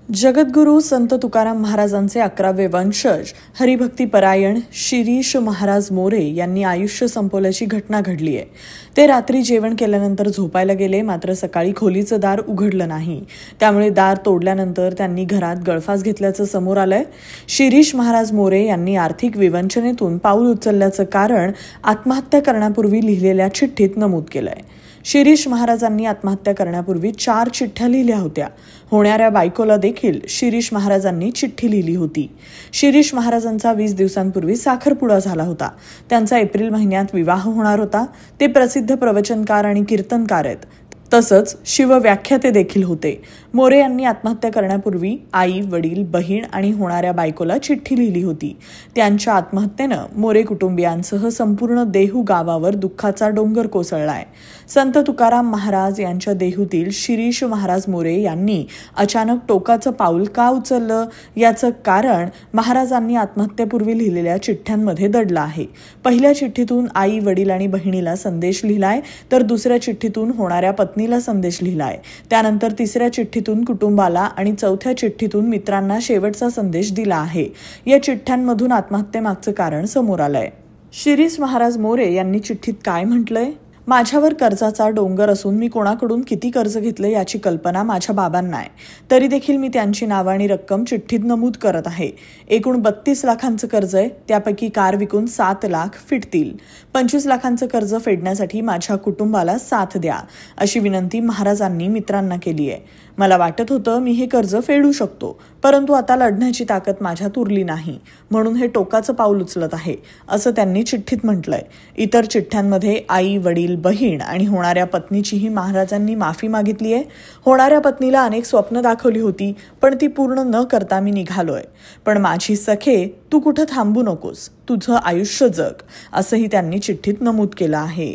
जगद्गुरू संत तुकाराम महाराजांचे 11वे वंशज हरिभक्तीपरायण शिरीष महाराज मोरे यांनी आयुष्य संपवल्याची घटना घडली आहे। ते रात्री जेवण केल्यानंतर झोपायला गेले, मात्र सकाळी खोलीचं दार उघडलं नाही। त्यामुळे दार तोडल्यानंतर त्यांनी घरात गळफास घेतल्याचं समोर आलंय। शिरीष महाराज मोरे यांनी आर्थिक विवंचनेतून पाऊल उचलल्याचं कारण आत्महत्या करण्यापूर्वी लिहिलेल्या चिठ्ठीत नमूद केलंय। शिरीष महाराजांनी आत्महत्या करण्यापूर्वी 4 चिठ्ठ्या लिहिल्या होत्या। होणाऱ्या बायकोला देखील शिरीष महाराजांनी चिठ्ठी लिहिली होती। शिरीष महाराजांचा 20 दिवसांपूर्वी साखरपुडा झाला होता। त्यांचा एप्रिल महिन्यात विवाह होणार होता। ते प्रसिद्ध प्रवचनकार आणि कीर्तनकार आहेत, तसंच शिवव्याख्याते देखील होते। मोरे यांनी आत्महत्या करण्यापूर्वी आई, वडील, बहीण आणि होणाऱ्या बायकोला चिठ्ठी लिहिली होती। त्यांच्या आत्महत्येनं मोरे कुटुंबियांसह संपूर्ण देहू गावावर दुःखाचा डोंगर कोसळलाय। संत तुकाराम महाराज यांच्या देहूतील शिरीष महाराज मोरे यांनी अचानक टोकाचं पाऊल का उचललं याचं कारण महाराजांनी आत्महत्येपूर्वी लिहिलेल्या चिठ्ठ्यांमध्ये दडलं आहे। पहिल्या चिठ्ठीतून आई, वडील आणि बहिणीला संदेश लिहिलाय, तर दुसऱ्या चिठ्ठीतून होणाऱ्या पत्नीला संदेश लिहिलाय। त्यानंतर तिसऱ्या चिठ्ठीतून कुटुंबाला आणि चौथ्या चिठ्ठीतून मित्रांना शेवटचा संदेश दिला आहे। या चिठ्ठ्यांमधून आत्महत्येमागचं कारण समोर आलंय। शिरीष महाराज मोरे यांनी चिठ्ठीत काय म्हटलंय? माझ्यावर कर्जाचा डोंगर असून मी कोणाकडून किती कर्ज घेतले याची कल्पना माझ्या बाबांना आहे। तरी देखील मी त्यांची नावं आणि रक्कम चिठ्ठीत नमूद करत आहे। एकूण 32 लाखांचं कर्ज आहे, त्यापैकी कार विकून 7 लाख फिटतील। 25 लाखांचं कर्ज फेडण्यासाठी माझ्या कुटुंबाला साथ द्या, अशी विनंती महाराजांनी मित्रांना केली आहे। मला वाटत होतं मी हे कर्ज फेडू शकतो, परंतु आता लढण्याची ताकद माझ्यात उरली नाही, म्हणून हे टोकाचं पाऊल उचलत आहे, असं त्यांनी चिठ्ठीत म्हटलंय। इतर चिठ्ठ्यांमध्ये आई, वडील, बहीण आणि होणाऱ्या पत्नीचीही महाराजांनी माफी मागितली आहे। होणाऱ्या पत्नीला अनेक स्वप्न दाखवली होती, पण ती पूर्ण न करता मी निघालोय। पण माझी सखे, तू कुठं थांबू नकोस, तुझं आयुष्य जग, असंही त्यांनी चिठ्ठीत नमूद केलं आहे।